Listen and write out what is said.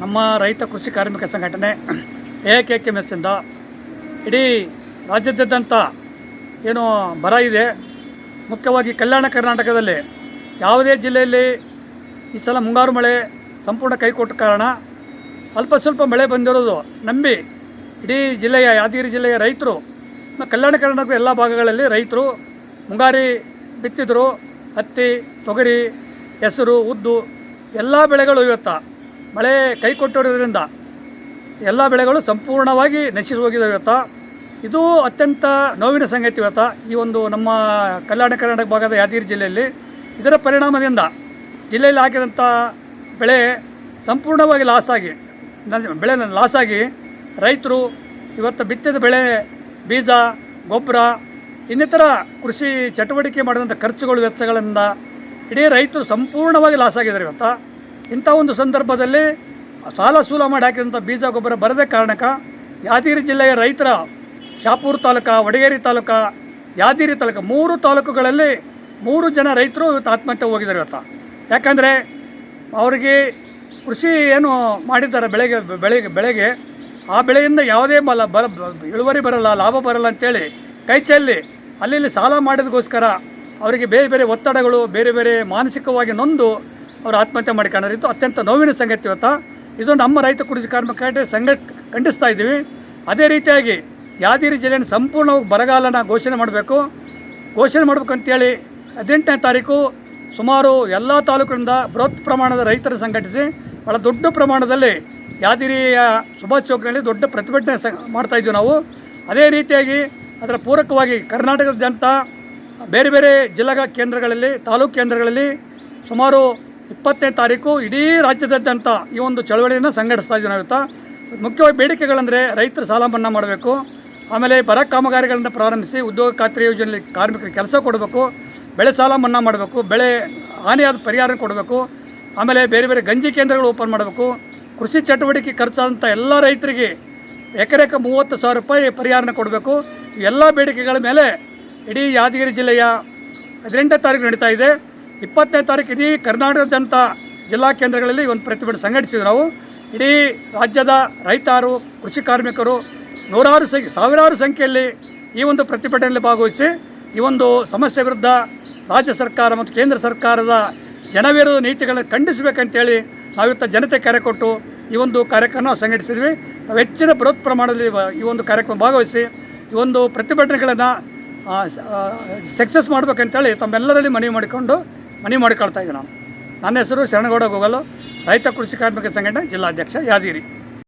ನಮ್ಮ ರೈತ ಕೃಷಿ ಕಾರ್ಮಿಕ ಸಂಘಟನೆ AKKMS ಇಂದ ಇಡೀ ರಾಜ್ಯಾದ್ಯಂತ ಏನು ಬರ ಇದೆ, ಮುಖ್ಯವಾಗಿ ಕಲ್ಯಾಣ ಕರ್ನಾಟಕದಲ್ಲಿ ಯಾವುದೇ ಜಿಲ್ಲೆಯಲ್ಲಿ ಈ ಸಲ ಮುಂಗಾರು ಮಳೆ ಸಂಪೂರ್ಣ ಕೈಕೊಟ್ಟ ಕಾರಣ ಅಲ್ಪ ಸ್ವಲ್ಪ ಮಳೆ ಬಂದಿರೋದು ನಂಬಿ ಇಡೀ ಜಿಲ್ಲೆಯ ಯಾದಗಿರಿ ಜಿಲ್ಲೆಯ ರೈತರು, ಕಲ್ಯಾಣ ಕರ್ನಾಟಕದ ಎಲ್ಲ ಭಾಗಗಳಲ್ಲಿ ರೈತರು ಮುಂಗಾರಿ ಬಿತ್ತಿದ್ರು. ಹತ್ತಿ, ತೊಗರಿ, ಹೆಸರು, ಉದ್ದು ಎಲ್ಲ ಬೆಳೆಗಳು ಇವತ್ತು ಮಳೆ ಕೈ ಕೊಟ್ಟಿರೋದ್ರಿಂದ ಎಲ್ಲ ಬೆಳೆಗಳು ಸಂಪೂರ್ಣವಾಗಿ ನಶಿಸಿ ಹೋಗಿದ್ದಾವೆ ಇವತ್ತು. ಇದು ಅತ್ಯಂತ ನೋವಿನ ಸಂಗತಿ ಇವತ್ತು ಈ ಒಂದು ನಮ್ಮ ಕಲ್ಯಾಣ ಕರ್ನಾಟಕ ಭಾಗದ ಯಾದಗಿರಿ ಜಿಲ್ಲೆಯಲ್ಲಿ. ಇದರ ಪರಿಣಾಮದಿಂದ ಜಿಲ್ಲೆಯಲ್ಲಿ ಹಾಕಿದಂಥ ಬೆಳೆ ಸಂಪೂರ್ಣವಾಗಿ ಲಾಸಾಗಿ ರೈತರು ಇವತ್ತು ಬಿತ್ತಿದ ಬೆಳೆ, ಬೀಜ, ಗೊಬ್ಬರ ಇನ್ನಿತರ ಕೃಷಿ ಚಟುವಟಿಕೆ ಮಾಡಿದಂಥ ಖರ್ಚುಗಳು, ವೆಚ್ಚಗಳಿಂದ ಇಡೀ ರೈತರು ಸಂಪೂರ್ಣವಾಗಿ ಲಾಸಾಗಿದ್ದಾರೆ ಇವತ್ತು. ಇಂಥ ಒಂದು ಸಂದರ್ಭದಲ್ಲಿ ಸಾಲ ಸೂಲ ಮಾಡಿ ಹಾಕಿದಂಥ ಬೀಜ, ಗೊಬ್ಬರ ಬರದ ಕಾರಣಕ್ಕೆ ಯಾದಗಿರಿ ಜಿಲ್ಲೆಯ ರೈತರ ಶಾಪೂರ್ ತಾಲೂಕು, ವಡಗೇರಿ ತಾಲೂಕು, ಯಾದಗಿರಿ ತಾಲೂಕು 3 ತಾಲೂಕುಗಳಲ್ಲಿ 3 ಜನ ರೈತರು ಇವತ್ತು ಆತ್ಮಹತ್ಯೆ ಹೋಗಿದ್ದಾರೆ ಇವತ್ತು. ಯಾಕಂದರೆ ಅವರಿಗೆ ಕೃಷಿ ಏನು ಮಾಡಿದ್ದಾರೆ ಬೆಳೆಗೆ ಆ ಬೆಳೆಯಿಂದ ಯಾವುದೇ ಇಳುವರಿ ಬರಲ್ಲ, ಲಾಭ ಬರಲ್ಲ ಅಂತೇಳಿ ಕೈ ಚೆಲ್ಲಿ ಅಲ್ಲಿ ಸಾಲ ಮಾಡಿದಗೋಸ್ಕರ ಅವರಿಗೆ ಬೇರೆ ಬೇರೆ ಒತ್ತಡಗಳು, ಬೇರೆ ಬೇರೆ ಮಾನಸಿಕವಾಗಿ ನೊಂದು ಅವರು ಆತ್ಮಹತ್ಯೆ ಮಾಡಿಕೊಂಡಿದ್ದು ಅತ್ಯಂತ ನೋವಿನ ಸಂಗತಿ ಇವತ್ತು. ಇದು ನಮ್ಮ ರೈತ ಕೃಷಿ ಕಾರ್ಮಿಕ ಖಂಡಿಸ್ತಾ ಇದ್ದೀವಿ. ಅದೇ ರೀತಿಯಾಗಿ ಯಾದಗಿರಿ ಜಿಲ್ಲೆಯನ್ನು ಸಂಪೂರ್ಣವಾಗಿ ಬರಗಾಲನ ಘೋಷಣೆ ಮಾಡಬೇಕು ಅಂತೇಳಿ 18ನೇ ತಾರೀಕು ಸುಮಾರು ಎಲ್ಲ ತಾಲೂಕಿನಿಂದ ಬೃಹತ್ ಪ್ರಮಾಣದ ರೈತರು ಸಂಘಟಿಸಿ ಭಾಳ ದೊಡ್ಡ ಪ್ರಮಾಣದಲ್ಲಿ ಯಾದಗಿರಿಯ ಸುಭಾಷ್ ಚೌಕ್ನಲ್ಲಿ ದೊಡ್ಡ ಪ್ರತಿಭಟನೆ ಮಾಡ್ತಾಯಿದ್ವಿ ನಾವು. ಅದೇ ರೀತಿಯಾಗಿ ಅದರ ಪೂರಕವಾಗಿ ಕರ್ನಾಟಕದಾದ್ಯಂತ ಬೇರೆ ಬೇರೆ ಜಿಲ್ಲಾ ಕೇಂದ್ರಗಳಲ್ಲಿ, ತಾಲೂಕು ಕೇಂದ್ರಗಳಲ್ಲಿ ಸುಮಾರು 20ನೇ ತಾರೀಕು ಇಡೀ ರಾಜ್ಯದಾದ್ಯಂತ ಈ ಒಂದು ಚಳವಳಿಯನ್ನು ಸಂಘಟಿಸ್ತಾ ಇದ್ದೀವಿ ನಾವು ಇವತ್ತು. ಮುಖ್ಯವಾಗಿ ಬೇಡಿಕೆಗಳಂದರೆ ರೈತರ ಸಾಲ ಮನ್ನಾ ಮಾಡಬೇಕು, ಆಮೇಲೆ ಬರ ಕಾಮಗಾರಿಗಳನ್ನು ಪ್ರಾರಂಭಿಸಿ ಉದ್ಯೋಗ ಖಾತ್ರಿ ಯೋಜನೆಯಲ್ಲಿ ಕಾರ್ಮಿಕರಿಗೆ ಕೆಲಸ ಕೊಡಬೇಕು, ಬೆಳೆ ಸಾಲ ಮನ್ನಾ ಮಾಡಬೇಕು, ಬೆಳೆ ಹಾನಿಯಾದ ಪರಿಹಾರ ಕೊಡಬೇಕು, ಆಮೇಲೆ ಬೇರೆ ಬೇರೆ ಗಂಜಿ ಕೇಂದ್ರಗಳು ಓಪನ್ ಮಾಡಬೇಕು, ಕೃಷಿ ಚಟುವಟಿಕೆ ಖರ್ಚಾದಂಥ ಎಲ್ಲ ರೈತರಿಗೆ ಎಕರೆಗೆ 30,000 ರೂಪಾಯಿ ಪರಿಹಾರನ ಕೊಡಬೇಕು. ಎಲ್ಲ ಬೇಡಿಕೆಗಳ ಮೇಲೆ ಇಡೀ ಯಾದಗಿರಿ ಜಿಲ್ಲೆಯ 18ನೇ ತಾರೀಕು ನಡೀತಾ ಇದೆ. 20ನೇ ತಾರೀಕು ಇಡೀ ಕರ್ನಾಟಕದಾದ್ಯಂತ ಜಿಲ್ಲಾ ಕೇಂದ್ರಗಳಲ್ಲಿ ಒಂದು ಪ್ರತಿಭಟನೆ ಸಂಘಟಿಸಿದ್ವಿ ನಾವು. ಇಡೀ ರಾಜ್ಯದ ರೈತರು, ಕೃಷಿ ಕಾರ್ಮಿಕರು ಸಾವಿರಾರು ಸಂಖ್ಯೆಯಲ್ಲಿ ಈ ಒಂದು ಪ್ರತಿಭಟನೆಯಲ್ಲಿ ಭಾಗವಹಿಸಿ ಈ ಒಂದು ಸಮಸ್ಯೆ ವಿರುದ್ಧ ರಾಜ್ಯ ಸರ್ಕಾರ ಮತ್ತು ಕೇಂದ್ರ ಸರ್ಕಾರದ ಜನವಿರೋಧ ನೀತಿಗಳನ್ನು ಖಂಡಿಸಬೇಕಂತೇಳಿ ನಾವಿವತ್ತು ಜನತೆ ಕರೆ ಕೊಟ್ಟು ಈ ಒಂದು ಕಾರ್ಯಕ್ರಮ ಸಂಘಟಿಸಿದ್ವಿ. ನಾವು ಹೆಚ್ಚಿನ ಬೃಹತ್ ಪ್ರಮಾಣದಲ್ಲಿ ಈ ಒಂದು ಕಾರ್ಯಕ್ರಮ ಭಾಗವಹಿಸಿ ಈ ಒಂದು ಪ್ರತಿಭಟನೆಗಳನ್ನು ಸಕ್ಸಸ್ ಮಾಡಬೇಕಂತೇಳಿ ತಮ್ಮೆಲ್ಲರಲ್ಲಿ ಮನವಿ ಮಾಡಿಕೊಳ್ತಾ ಇದ್ದೀನಿ ನಾನು. ನನ್ನ ಹೆಸರು ಶರಣಗೌಡ ಗೋಗಲು, ರೈತ ಕೃಷಿ ಕಾರ್ಮಿಕ ಸಂಘಟನೆ ಜಿಲ್ಲಾಧ್ಯಕ್ಷ, ಯಾದಗಿರಿ.